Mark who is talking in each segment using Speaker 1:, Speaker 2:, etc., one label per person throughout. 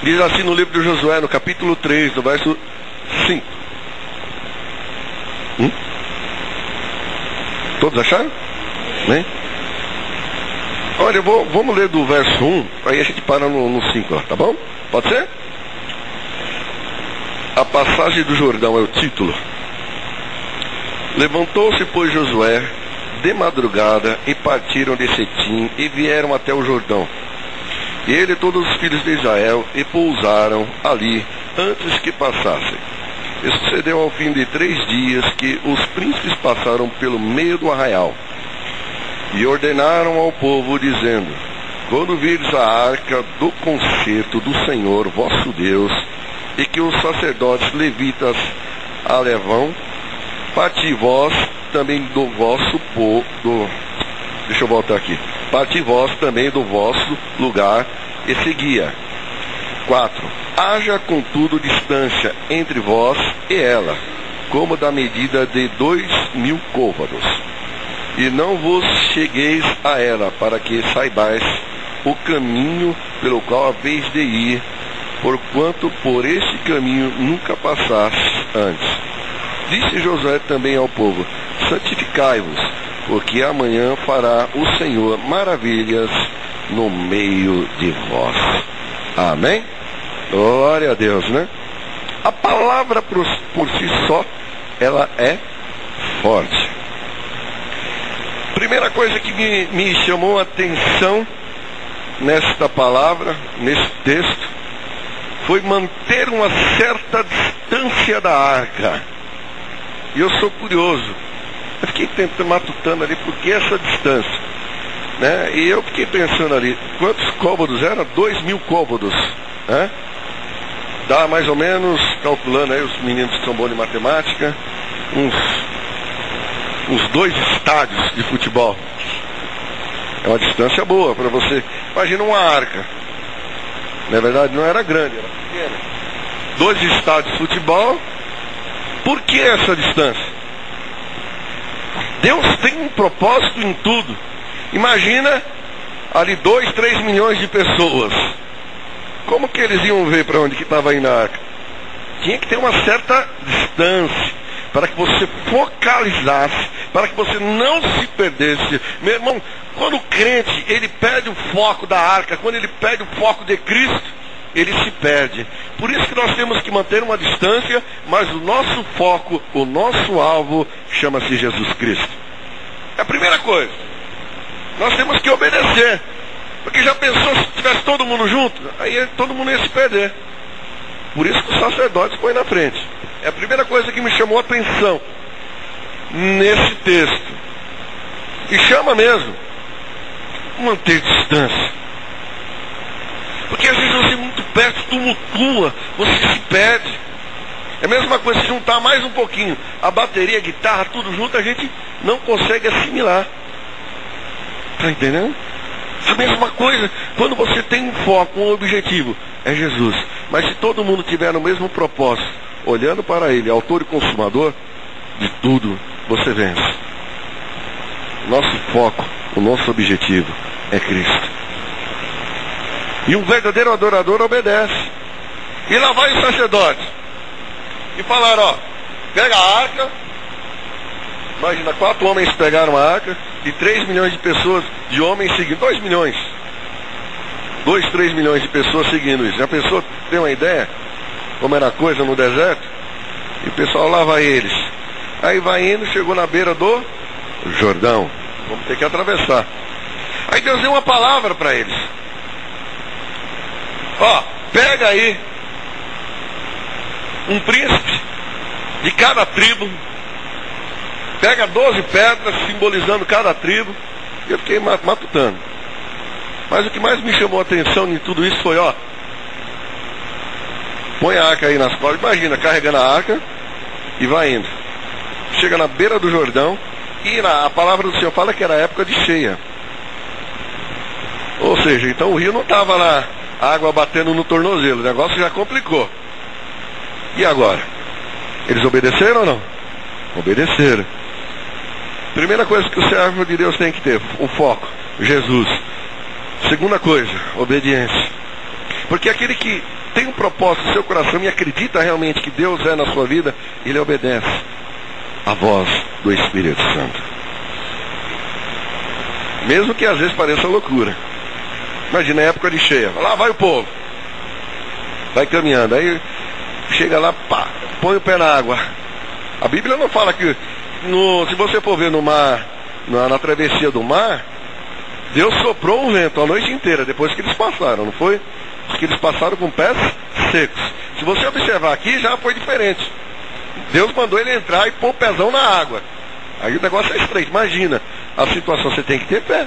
Speaker 1: Diz assim no livro de Josué, no capítulo 3, no verso 5. Todos acharam? Né? Olha, vamos ler do verso 1, aí a gente para no 5, tá bom? Pode ser? A passagem do Jordão é o título. Levantou-se, pois, Josué de madrugada e partiram de Setim e vieram até o Jordão. E ele e todos os filhos de Israel e pousaram ali antes que passassem. E sucedeu ao fim de 3 dias que os príncipes passaram pelo meio do arraial. E ordenaram ao povo, dizendo: quando vires a arca do concerto do Senhor vosso Deus, e que os sacerdotes levitas a levam, parti vós também do vosso povo. Deixa eu voltar aqui. Parti vós também do vosso lugar e seguia. 4. Haja contudo distância entre vós e ela, como da medida de 2.000 côvados. E não vos chegueis a ela, para que saibais o caminho pelo qual haveis de ir, porquanto por este caminho nunca passaste antes. Disse Josué também ao povo: santificai-vos, porque amanhã fará o Senhor maravilhas no meio de vós. Amém? Glória a Deus, né? A palavra por si só, ela é forte. Primeira coisa que me chamou a atenção nesta palavra, nesse texto, foi manter uma certa distância da arca. E eu sou curioso. Eu fiquei tentando, matutando ali, por que essa distância? Né? E eu fiquei pensando ali, quantos côvados eram? 2.000 côvados. Né? Dá mais ou menos, calculando aí, os meninos que são bons de matemática, uns 2 estádios de futebol. É uma distância boa para você. Imagina uma arca. Na verdade não era grande, era pequena. 2 estádios de futebol. Por que essa distância? Deus tem um propósito em tudo. Imagina ali 2, 3 milhões de pessoas. Como que eles iam ver para onde que estava indo a arca? Tinha que ter uma certa distância, para que você focalizasse, para que você não se perdesse. Meu irmão, quando o crente, ele perde o foco da arca, quando ele perde o foco de Cristo, ele se perde. Por isso que nós temos que manter uma distância, mas o nosso foco, o nosso alvo, chama-se Jesus Cristo. É a primeira coisa. Nós temos que obedecer. Porque já pensou se tivesse todo mundo junto? Aí todo mundo ia se perder. Por isso que os sacerdotes põem na frente. É a primeira coisa que me chamou a atenção nesse texto. E chama mesmo. Manter distância. Porque às vezes você muito perto tumultua, você se perde. É a mesma coisa se juntar mais um pouquinho. A bateria, a guitarra, tudo junto, a gente não consegue assimilar. Está entendendo? A mesma coisa, quando você tem um foco, um objetivo, é Jesus. Mas se todo mundo tiver no mesmo propósito, olhando para Ele, autor e consumador de tudo, você vence. Nosso foco, o nosso objetivo é Cristo. E um verdadeiro adorador obedece. E lá vai os sacerdotes. E falaram, ó, pega a arca. Imagina, 4 homens pegaram a arca e 3 milhões de pessoas, de homens seguindo. 2 milhões. 2, 3 milhões de pessoas seguindo isso. Já pensou, tem uma ideia? Como era a coisa no deserto? E o pessoal lá vai eles. Aí vai indo, chegou na beira do Jordão. Vamos ter que atravessar. Aí Deus deu uma palavra para eles. Ó, pega aí um príncipe de cada tribo. Pega 12 pedras, simbolizando cada tribo. E eu fiquei matutando. Mas o que mais me chamou a atenção em tudo isso foi, ó, põe a arca aí nas costas. Imagina, carregando a arca e vai indo. Chega na beira do Jordão. E a palavra do Senhor fala que era época de cheia. Ou seja, então o rio não estava lá, água batendo no tornozelo. O negócio já complicou. E agora? Eles obedeceram ou não? Obedeceram. Primeira coisa que o servo de Deus tem que ter, o foco, Jesus. Segunda coisa, obediência. Porque aquele que tem um propósito no seu coração e acredita realmente que Deus é na sua vida, ele obedece à voz do Espírito Santo. Mesmo que às vezes pareça loucura. Imagina a época de cheia. Lá vai o povo. Vai caminhando. Aí chega lá, pá, põe o pé na água. A Bíblia não fala que, se você for ver no mar, na travessia do mar, Deus soprou um vento a noite inteira, depois que eles passaram, não foi? Porque eles passaram com pés secos. Se você observar aqui, já foi diferente. Deus mandou ele entrar e pôr o pezão na água. Aí o negócio é estreito. Imagina a situação, você tem que ter pé.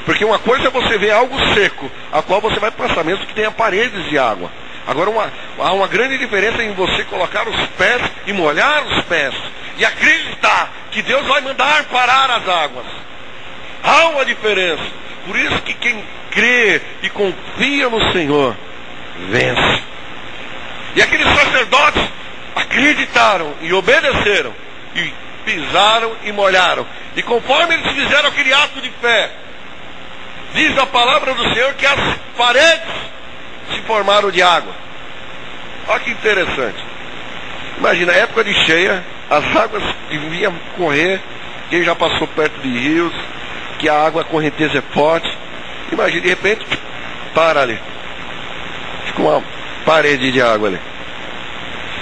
Speaker 1: Porque uma coisa é você ver algo seco, a qual você vai passar, mesmo que tenha paredes de água. Agora há uma grande diferença em você colocar os pés e molhar os pés. E acreditar que Deus vai mandar parar as águas. Há uma diferença. Por isso que quem crê e confia no Senhor, vence. E aqueles sacerdotes acreditaram e obedeceram. E pisaram e molharam. E conforme eles fizeram aquele ato de fé, diz a palavra do Senhor que as paredes se formaram de água. Olha que interessante. Imagina, a época de cheia, as águas deviam correr. Quem já passou perto de rios, que a água, a correnteza é forte. Imagina, de repente, para ali. Fica uma parede de água ali.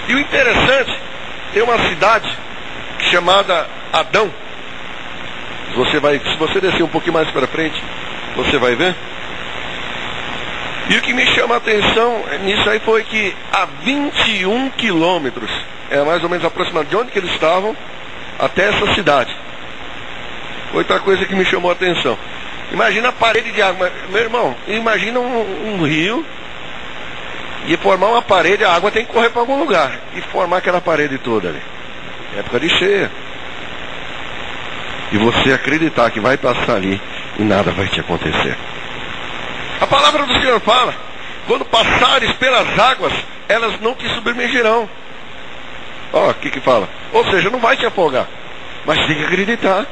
Speaker 1: E o interessante, tem uma cidade chamada Adão. Se você descer um pouquinho mais para frente, você vai ver. E o que me chama a atenção nisso aí foi que a 21 quilômetros, é mais ou menos aproximado de onde que eles estavam, até essa cidade. Outra coisa que me chamou a atenção. Imagina a parede de água. Meu irmão, imagina um rio e formar uma parede, a água tem que correr para algum lugar. E formar aquela parede toda ali. Época de cheia. E você acreditar que vai passar ali e nada vai te acontecer. A palavra do Senhor fala, quando passares pelas águas, elas não te submergirão. Ó, o que fala? Ou seja, não vai te afogar. Mas tem que acreditar.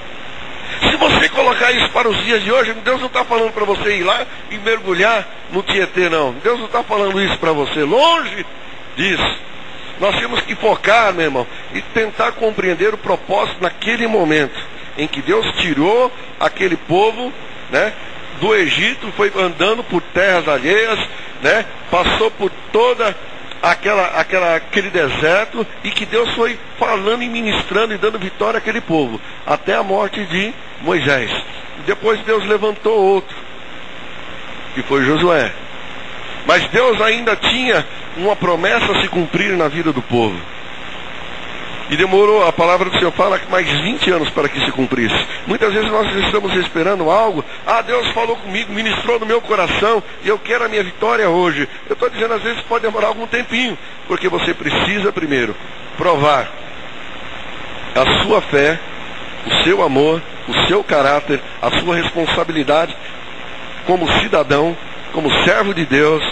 Speaker 1: Se você colocar isso para os dias de hoje, Deus não está falando para você ir lá e mergulhar no Tietê, não. Deus não está falando isso para você. Longe disso. Nós temos que focar, meu irmão, e tentar compreender o propósito naquele momento em que Deus tirou aquele povo, né, do Egito, foi andando por terras alheias, né, passou por toda aquele deserto, e que Deus foi falando e ministrando e dando vitória àquele povo, até a morte de Moisés. Depois Deus levantou outro, que foi Josué. Mas Deus ainda tinha uma promessa a se cumprir na vida do povo. E demorou, a palavra do Senhor fala, mais 20 anos para que se cumprisse. Muitas vezes nós estamos esperando algo. Deus falou comigo, ministrou no meu coração, e eu quero a minha vitória hoje. Eu estou dizendo, às vezes pode demorar algum tempinho, porque você precisa primeiro provar a sua fé, o seu amor, o seu caráter, a sua responsabilidade como cidadão, como servo de Deus,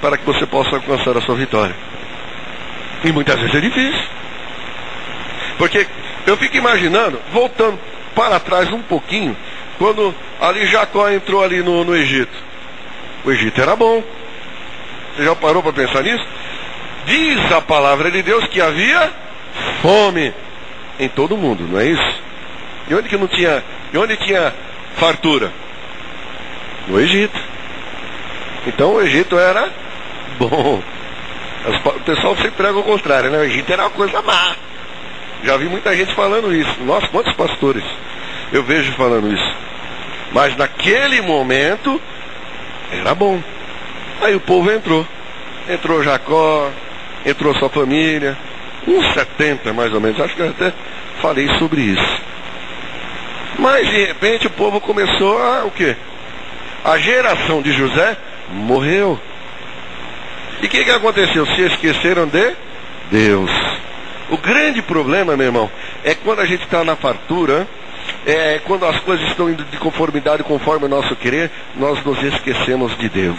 Speaker 1: para que você possa alcançar a sua vitória. E muitas vezes é difícil. Porque eu fico imaginando, voltando para trás um pouquinho, quando ali Jacó entrou ali no Egito. O Egito era bom. Você já parou para pensar nisso? Diz a palavra de Deus que havia fome em todo mundo, não é isso? E onde que não tinha? E onde tinha fartura? No Egito. Então o Egito era bom. O pessoal sempre prega o contrário, né? O Egito era uma coisa má. Já vi muita gente falando isso. Nossa, quantos pastores eu vejo falando isso. Mas naquele momento era bom. Aí o povo entrou. Entrou Jacó, entrou sua família, uns 70 mais ou menos. Acho que eu até falei sobre isso. Mas de repente o povo começou a o quê? A geração de José morreu. E o que aconteceu? Se esqueceram de Deus. O grande problema, meu irmão, é quando a gente está na fartura, quando as coisas estão indo de conformidade conforme o nosso querer, nós nos esquecemos de Deus.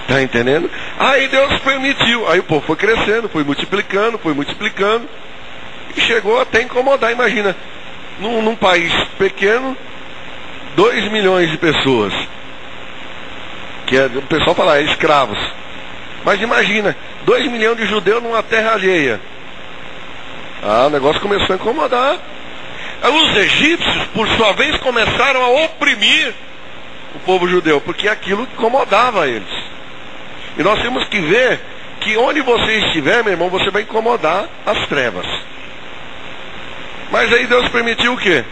Speaker 1: Está entendendo? Aí Deus permitiu, aí o povo foi crescendo, foi multiplicando, e chegou até incomodar. Imagina, num país pequeno, 2 milhões de pessoas. que o pessoal fala, escravos. Mas imagina, 2 milhões de judeus numa terra alheia. O negócio começou a incomodar. Os egípcios, por sua vez, começaram a oprimir o povo judeu, porque aquilo incomodava eles. E nós temos que ver que onde você estiver, meu irmão, você vai incomodar as trevas. Mas aí Deus permitiu o quê?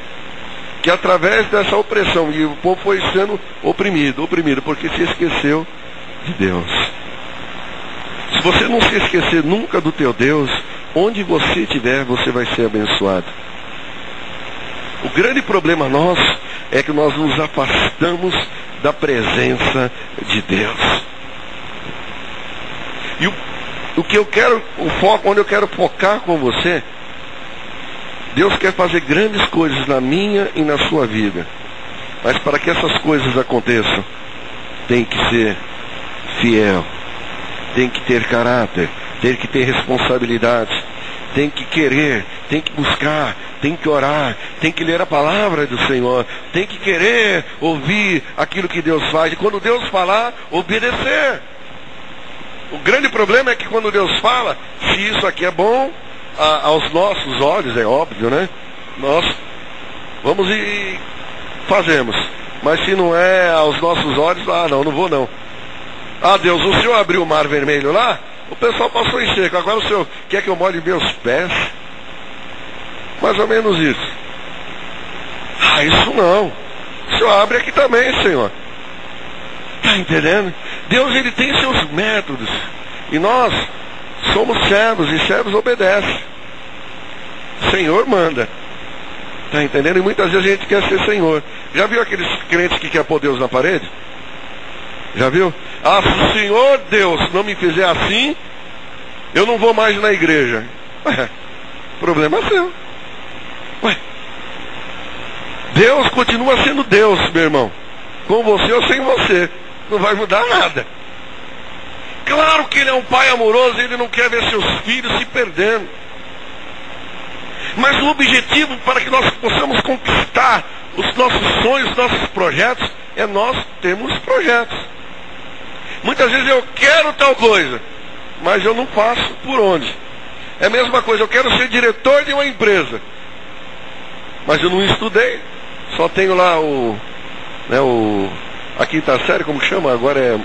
Speaker 1: Que através dessa opressão, e o povo foi sendo oprimido, porque se esqueceu de Deus. Se você não se esquecer nunca do teu Deus, onde você estiver, você vai ser abençoado. O grande problema nosso é que nós nos afastamos da presença de Deus. E o que eu quero, o foco, onde eu quero focar com você, Deus quer fazer grandes coisas na minha e na sua vida. Mas para que essas coisas aconteçam, tem que ser fiel, tem que ter caráter, tem que ter responsabilidades, tem que querer, tem que buscar, tem que orar, tem que ler a palavra do Senhor, tem que querer ouvir aquilo que Deus faz. E quando Deus falar, obedecer. O grande problema é que quando Deus fala, se isso aqui é bom, aos nossos olhos, é óbvio, né? Nós vamos e fazemos. Mas se não é aos nossos olhos, não vou não. Deus, o Senhor abriu o mar vermelho lá, o pessoal passou em seco, agora o Senhor quer que eu molhe meus pés? Mais ou menos isso. Isso não. O Senhor abre aqui também, Senhor. Está entendendo? Deus, ele tem seus métodos. E nós somos servos, e servos obedecem. O Senhor manda. Está entendendo? E muitas vezes a gente quer ser Senhor. Já viu aqueles crentes que querem pôr Deus na parede? Já viu? Se o Senhor Deus não me fizer assim, eu não vou mais na igreja. Problema seu. Deus continua sendo Deus, meu irmão. Com você ou sem você. Não vai mudar nada. Claro que Ele é um Pai amoroso, Ele não quer ver seus filhos se perdendo. Mas o objetivo para que nós possamos conquistar os nossos sonhos, os nossos projetos, é nós termos projetos. Muitas vezes eu quero tal coisa, mas eu não faço por onde. É a mesma coisa, eu quero ser diretor de uma empresa, mas eu não estudei. Só tenho lá a quinta série, como que chama? Agora é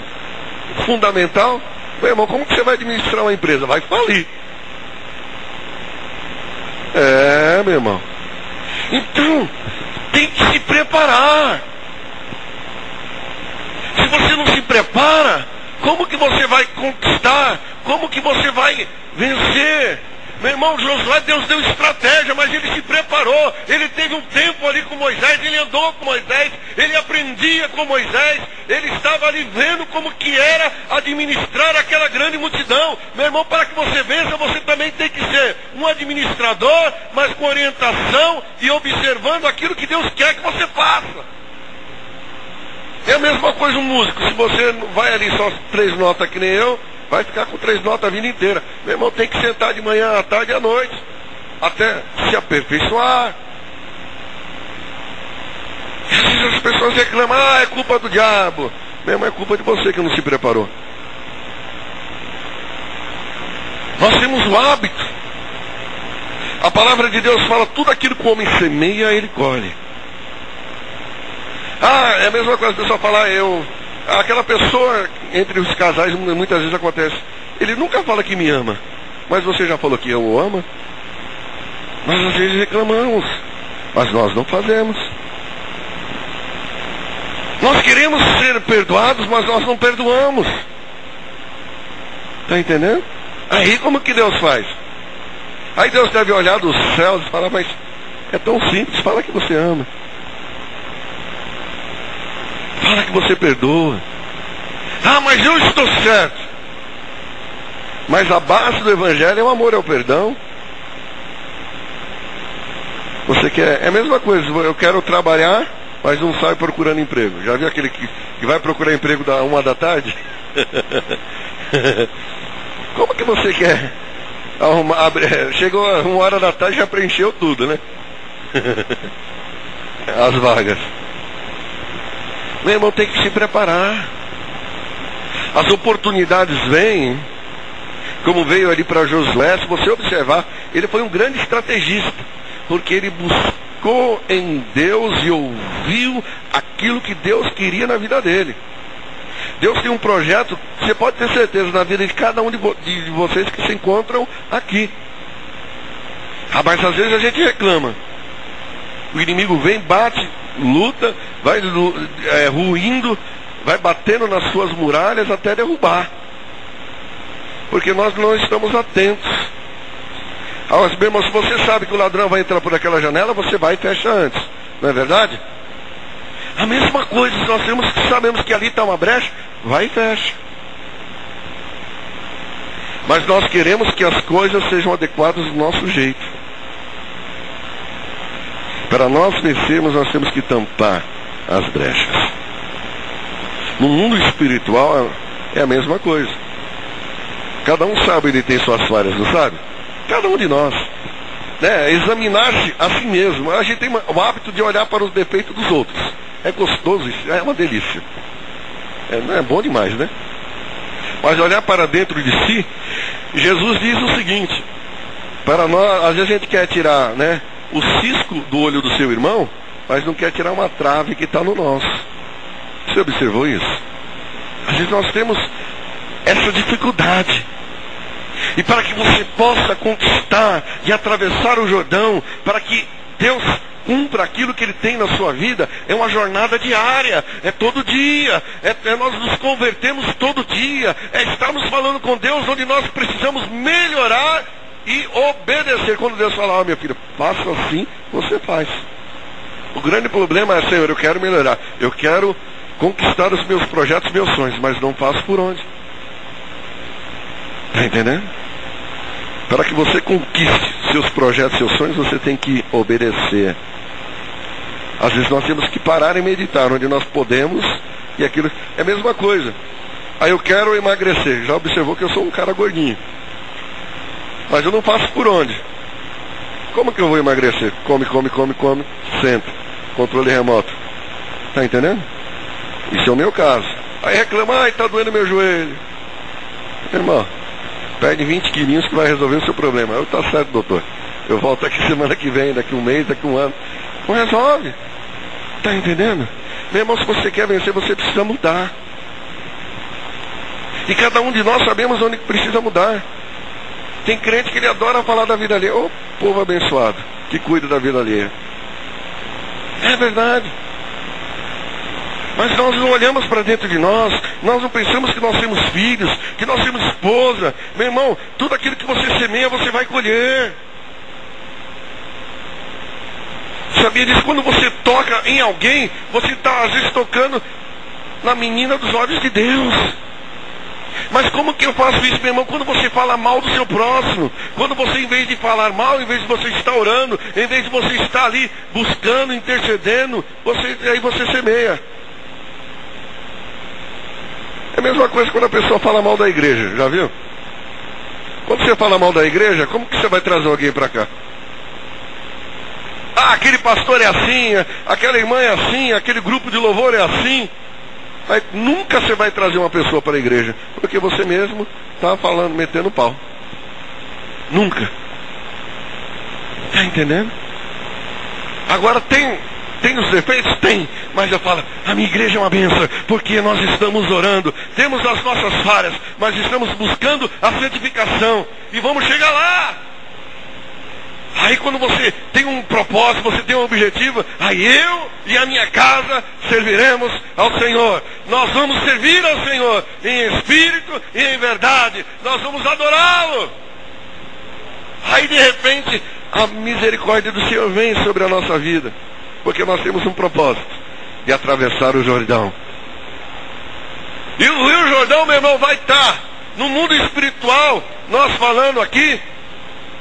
Speaker 1: fundamental. Meu irmão, como que você vai administrar uma empresa? Vai falir. Meu irmão. Então, tem que se preparar. Se você não se prepara, como que você vai conquistar? Como que você vai vencer? Meu irmão, Josué, Deus deu estratégia, mas ele se preparou. Ele teve um tempo ali com Moisés, ele andou com Moisés, ele aprendia com Moisés, ele estava ali vendo como que era administrar aquela grande multidão. Meu irmão, para que você vença, você também tem que ser um administrador, mas com orientação e observando aquilo que Deus quer que você faça. É a mesma coisa um músico. Se você vai ali só 3 notas que nem eu, vai ficar com 3 notas a vida inteira. Meu irmão, tem que sentar de manhã, à tarde e à noite, até se aperfeiçoar. E às vezes as pessoas reclamam, é culpa do diabo. Meu irmão, é culpa de você que não se preparou. Nós temos o hábito. A palavra de Deus fala, tudo aquilo que o homem semeia, ele colhe. É a mesma coisa, o pessoal fala, aquela pessoa, entre os casais, muitas vezes acontece, ele nunca fala que me ama, mas você já falou que eu o amo? Nós às vezes reclamamos, mas nós não fazemos. Nós queremos ser perdoados, mas nós não perdoamos. Está entendendo? Aí como que Deus faz? Aí Deus deve olhar dos céus e falar, mas é tão simples, fala que você ama. Fala que você perdoa. Mas eu estou certo. Mas a base do Evangelho é o amor, é o perdão. Você quer, é a mesma coisa, eu quero trabalhar, mas não saio procurando emprego. Já viu aquele que vai procurar emprego da 1 da tarde? Como que você quer arrumar? Chegou a 1 da tarde e já preencheu tudo, né? As vagas. Meu irmão, tem que se preparar. As oportunidades vêm, como veio ali para Josué. Se você observar, ele foi um grande estrategista, porque ele buscou em Deus e ouviu aquilo que Deus queria na vida dele. Deus tem um projeto, você pode ter certeza, na vida de cada um de vocês que se encontram aqui. Mas às vezes a gente reclama. O inimigo vem, bate, luta, vai ruindo, vai batendo nas suas muralhas até derrubar. Porque nós não estamos atentos. Mas, meu irmão, se você sabe que o ladrão vai entrar por aquela janela, você vai e fecha antes. Não é verdade? A mesma coisa, se nós sabemos que ali está uma brecha, vai e fecha. Mas nós queremos que as coisas sejam adequadas do nosso jeito. Para nós vencermos, nós temos que tampar as brechas. No mundo espiritual é a mesma coisa. Cada um sabe, ele tem suas falhas, não sabe? Cada um de nós. Examinar-se a si mesmo. A gente tem o hábito de olhar para os defeitos dos outros. É gostoso isso, é uma delícia. É bom demais, né? Mas olhar para dentro de si, Jesus diz o seguinte: para nós, às vezes a gente quer tirar, o cisco do olho do seu irmão, mas não quer tirar uma trave que está no nosso. Você observou isso? Às vezes nós temos essa dificuldade. E para que você possa conquistar e atravessar o Jordão, para que Deus cumpra aquilo que Ele tem na sua vida, é uma jornada diária, é todo dia, nós nos convertemos todo dia, é estarmos falando com Deus, onde nós precisamos melhorar e obedecer. Quando Deus fala: meu filho, faça assim, você faz. O grande problema é: Senhor, eu quero melhorar, eu quero conquistar os meus projetos, meus sonhos, mas não faço por onde. Está entendendo? Para que você conquiste seus projetos, seus sonhos, você tem que obedecer. Às vezes nós temos que parar e meditar onde nós podemos, e aquilo é a mesma coisa. Aí eu quero emagrecer. Já observou que eu sou um cara gordinho, mas eu não faço por onde. Como que eu vou emagrecer? Come, senta. Controle remoto. Está entendendo? Isso é o meu caso. Aí reclama: está doendo meu joelho. Irmão, perde 20 quilinhos que vai resolver o seu problema. Eu: tá certo, doutor. Eu volto aqui semana que vem, daqui um mês, daqui um ano. Não resolve. Está entendendo? Meu irmão, se você quer vencer, você precisa mudar. E cada um de nós sabemos onde precisa mudar. Tem crente que ele adora falar da vida alheia. Ô, povo abençoado, que cuida da vida alheia. É verdade. Mas nós não olhamos para dentro de nós não pensamos que nós temos filhos, que nós temos esposa. Meu irmão, tudo aquilo que você semeia, você vai colher. Sabia disso? Quando você toca em alguém, você está às vezes tocando na menina dos olhos de Deus. Mas como que eu faço isso, meu irmão? Quando você fala mal do seu próximo, quando você, em vez de falar mal, em vez de você estar orando, em vez de você estar ali buscando, intercedendo, aí você semeia. É a mesma coisa quando a pessoa fala mal da igreja, já viu? Quando você fala mal da igreja, como que você vai trazer alguém para cá? Ah, aquele pastor é assim, aquela irmã é assim, aquele grupo de louvor é assim. Aí, nunca você vai trazer uma pessoa para a igreja, porque você mesmo está falando, metendo pau. Nunca. Está entendendo? Agora tem os defeitos? Tem. Mas eu falo, a minha igreja é uma bênção, porque nós estamos orando, temos as nossas falhas, mas estamos buscando a santificação, e vamos chegar lá. Aí quando você tem um propósito, você tem um objetivo, aí eu e a minha casa serviremos ao Senhor. Nós vamos servir ao Senhor em espírito e em verdade. Nós vamos adorá-lo. Aí de repente a misericórdia do Senhor vem sobre a nossa vida, porque nós temos um propósito de atravessar o Jordão. E o Rio Jordão, meu irmão, vai estar no mundo espiritual, nós falando aqui,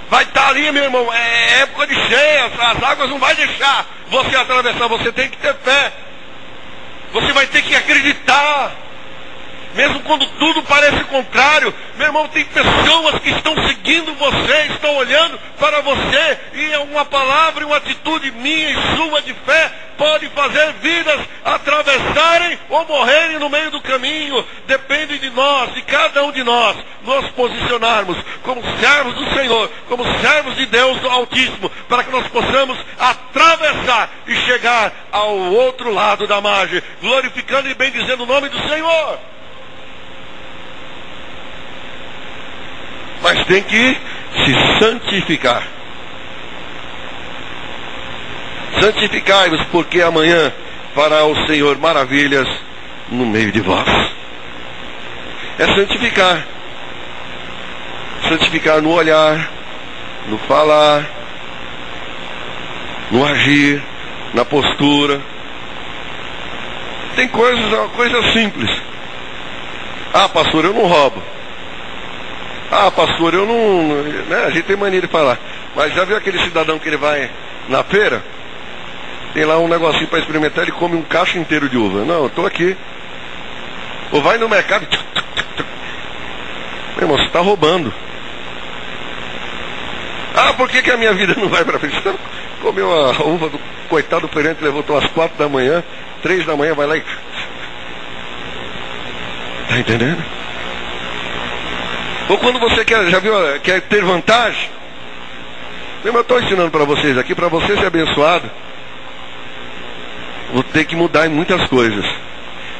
Speaker 1: vai estar ali, meu irmão, é época de cheia, as águas não vai deixar você atravessar, você tem que ter fé. Você vai ter que acreditar. Mesmo quando tudo parece contrário, meu irmão, tem pessoas que estão seguindo você, estão olhando para você, e uma palavra e uma atitude minha e sua de fé pode fazer vidas atravessarem ou morrerem no meio do caminho. Depende de nós. cada um de nós nos posicionarmos como servos do Senhor, como servos de Deus do Altíssimo, para que nós possamos atravessar e chegar ao outro lado da margem, glorificando e bendizendo o nome do Senhor. Mas tem que se santificar. Santificai-vos, porque amanhã fará o Senhor maravilhas no meio de vós. É santificar. Santificar no olhar, no falar, no agir, na postura. Tem coisas simples. Ah, pastor, eu não roubo. Ah, pastor, eu não... Né? A gente tem mania de falar. Mas já viu aquele cidadão que ele vai na feira? Tem lá um negocinho para experimentar, ele come um cacho inteiro de uva. Não, eu estou aqui. Ou vai no mercado... Meu irmão, você está roubando. Ah, por que a minha vida não vai para frente? Você comeu a uva do coitado do feirante, levantou às 4 da manhã, 3 da manhã, vai lá e... Está entendendo? Ou quando você quer, já viu, quer ter vantagem? Eu estou ensinando para vocês aqui, para você ser abençoado, vou ter que mudar em muitas coisas.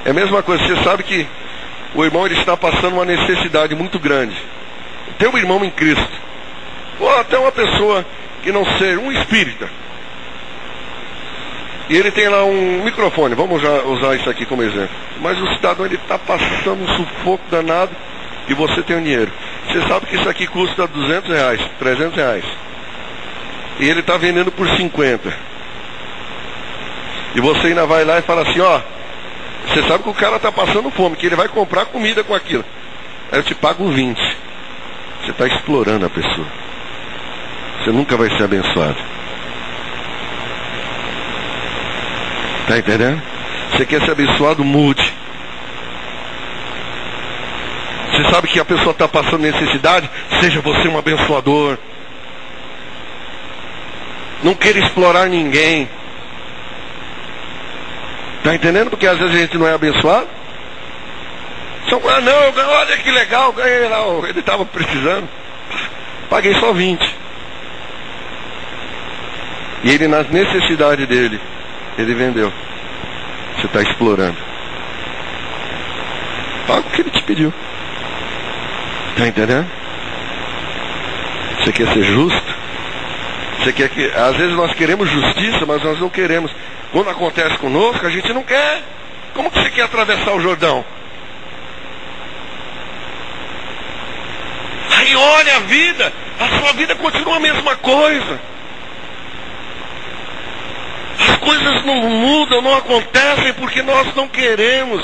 Speaker 1: É a mesma coisa, você sabe que o irmão ele está passando uma necessidade muito grande. Tem um irmão em Cristo, ou até uma pessoa que não seja um espírita, e ele tem lá um microfone, vamos usar isso aqui como exemplo. Mas o cidadão ele está passando um sufoco danado, e você tem o dinheiro. Você sabe que isso aqui custa R$200, R$300. E ele está vendendo por 50. E você ainda vai lá e fala assim, ó, você sabe que o cara está passando fome, que ele vai comprar comida com aquilo. Aí eu te pago 20. Você está explorando a pessoa. Você nunca vai ser abençoado. Está entendendo? Você quer ser abençoado, mude. Você sabe que a pessoa está passando necessidade, seja você um abençoador. Não queira explorar ninguém. Está entendendo? Porque às vezes a gente não é abençoado. Não, olha que legal, ganhei lá, ele estava precisando. Paguei só 20. E ele, nas necessidades dele, ele vendeu. Você está explorando. Paga o que ele te pediu. Está entendendo? Você quer ser justo? Você quer que... Às vezes nós queremos justiça, mas nós não queremos. Quando acontece conosco, a gente não quer. Como que você quer atravessar o Jordão? Aí olha a vida. A sua vida continua a mesma coisa. As coisas não mudam, não acontecem porque nós não queremos.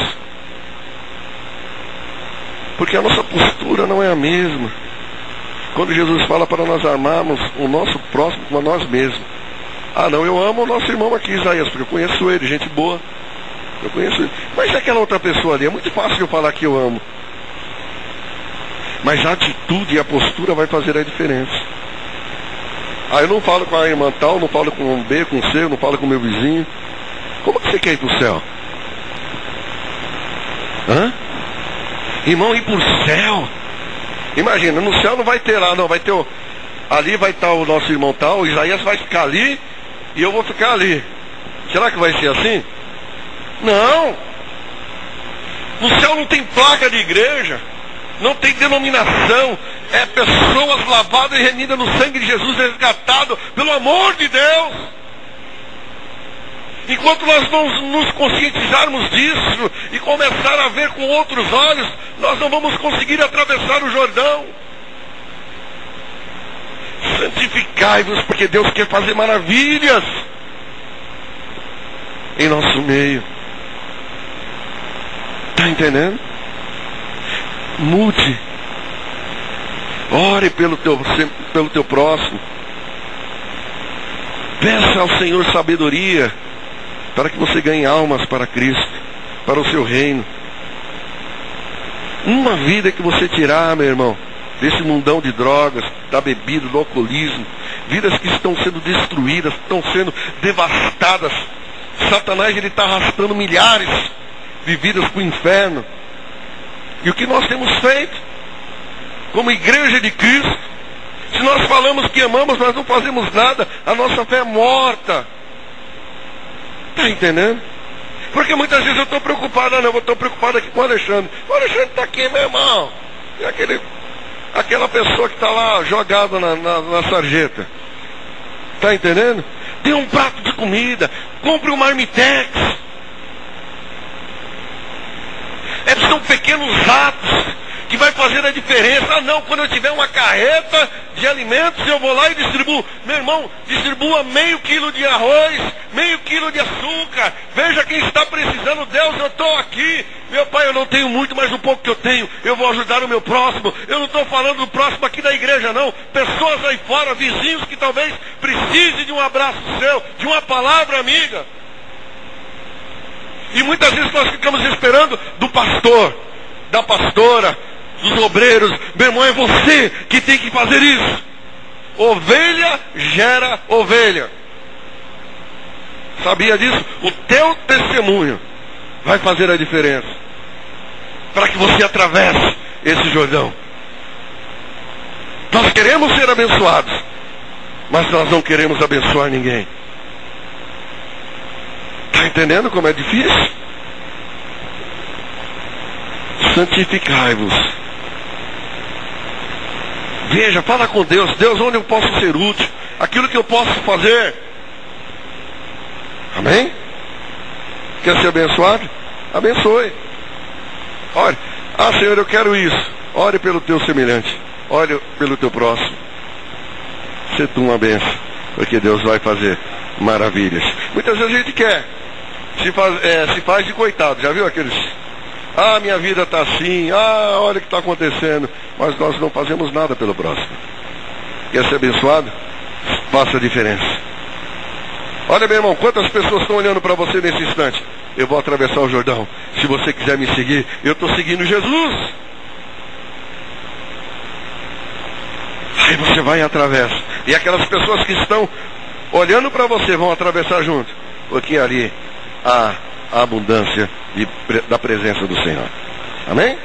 Speaker 1: Porque a nossa postura não é a mesma. Quando Jesus fala para nós amarmos o nosso próximo como a nós mesmos. Ah não, eu amo o nosso irmão aqui, Isaías, porque eu conheço ele, gente boa. Eu conheço ele. Mas é aquela outra pessoa ali, é muito fácil eu falar que eu amo. Mas a atitude e a postura vai fazer a diferença. Ah, eu não falo com a irmã tal, não falo com um B, com um C, eu não falo com o meu vizinho. Como que você quer ir para o céu? Hã? Irmão, ir para o céu. Imagina, no céu não vai ter lá, não. Vai ter ali vai estar o nosso irmão tal, o Isaías vai ficar ali e eu vou ficar ali. Será que vai ser assim? Não. No céu não tem placa de igreja, não tem denominação. É pessoas lavadas e remidas no sangue de Jesus, resgatado pelo amor de Deus. Enquanto nós não nos conscientizarmos disso e começar a ver com outros olhos, nós não vamos conseguir atravessar o Jordão. Santificai-vos, porque Deus quer fazer maravilhas em nosso meio. Está entendendo? Mude. Ore pelo teu próximo. Peça ao Senhor sabedoria para que você ganhe almas para Cristo, para o seu reino. Uma vida que você tirar, meu irmão, desse mundão de drogas, da bebida, do alcoolismo, vidas que estão sendo destruídas, estão sendo devastadas. Satanás ele está arrastando milhares de vidas para o inferno. E o que nós temos feito, como igreja de Cristo, se nós falamos que amamos, mas não fazemos nada, a nossa fé é morta. Está entendendo? Porque muitas vezes eu estou preocupado, eu estou preocupado aqui com o Alexandre. O Alexandre está aqui, meu irmão. E aquela pessoa que está lá jogada na sarjeta. Está entendendo? Dê um prato de comida, compre um marmitex. São pequenos atos que vai fazer a diferença. Ah não, quando eu tiver uma carreta de alimentos, eu vou lá e distribuo. Meu irmão, distribua meio quilo de arroz, meio quilo de açúcar. Veja quem está precisando. Deus, eu estou aqui. Meu pai, eu não tenho muito, mas o pouco que eu tenho, eu vou ajudar o meu próximo. Eu não estou falando do próximo aqui da igreja, não. Pessoas aí fora, vizinhos que talvez precisem de um abraço seu, de uma palavra amiga. E muitas vezes nós ficamos esperando do pastor, da pastora, dos obreiros. Meu irmão, é você que tem que fazer isso. Ovelha gera ovelha. Sabia disso? O teu testemunho vai fazer a diferença para que você atravesse esse Jordão. Nós queremos ser abençoados, mas nós não queremos abençoar ninguém. Está entendendo como é difícil? Santificai-vos. Veja, fala com Deus. Deus, onde eu posso ser útil? Aquilo que eu posso fazer. Amém? Quer ser abençoado? Abençoe. Ore. Ah, Senhor, eu quero isso. Ore pelo teu semelhante. Ore pelo teu próximo. Sê tu uma bênção, porque Deus vai fazer maravilhas. Muitas vezes a gente quer. Se faz de coitado. Já viu aqueles... Ah, minha vida está assim. Ah, olha o que está acontecendo. Mas nós não fazemos nada pelo próximo. Quer ser abençoado? Faça a diferença. Olha, meu irmão, quantas pessoas estão olhando para você nesse instante? Eu vou atravessar o Jordão. Se você quiser me seguir, eu estou seguindo Jesus. Aí você vai e atravessa. E aquelas pessoas que estão olhando para você vão atravessar junto. Porque ali há a abundância da presença do Senhor. Amém?